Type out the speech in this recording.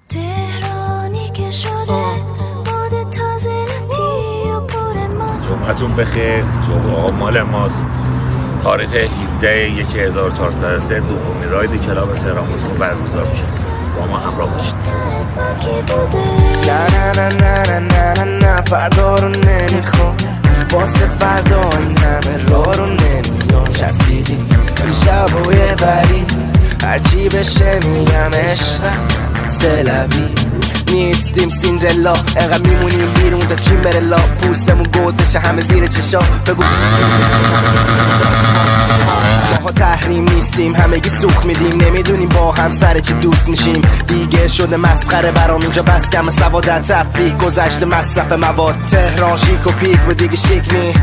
تهرانی که شده باد تازه لطی و پر ماست. جمعتون بخیر. جمعه مال ماست. تاریخ 17/1403 دومین راید کلاب تهران موتور برگزار میشه. با ما همراه باشید. نه فردا رو نمیخوام، واسه فردا این همه راه رو نمیام. چسبیدی شب و یه بری، هرچی بشه میگم عشقم سلوی. نیستیم سیندرلا، انقدر میمونیم بیرون تا چین بره لا. پوستمون گود بشه همه زیر چشا. بگو ماها تحریم نیستیم، همگی سوخ میدیم. نمیدونیم با هم سر چی دوست میشیم. دیگه شده مسخره برام اینجا بس کم سوادت تفریح گذشته مصرف مواد. تهران شیک و پیک و دیگه شیک نی.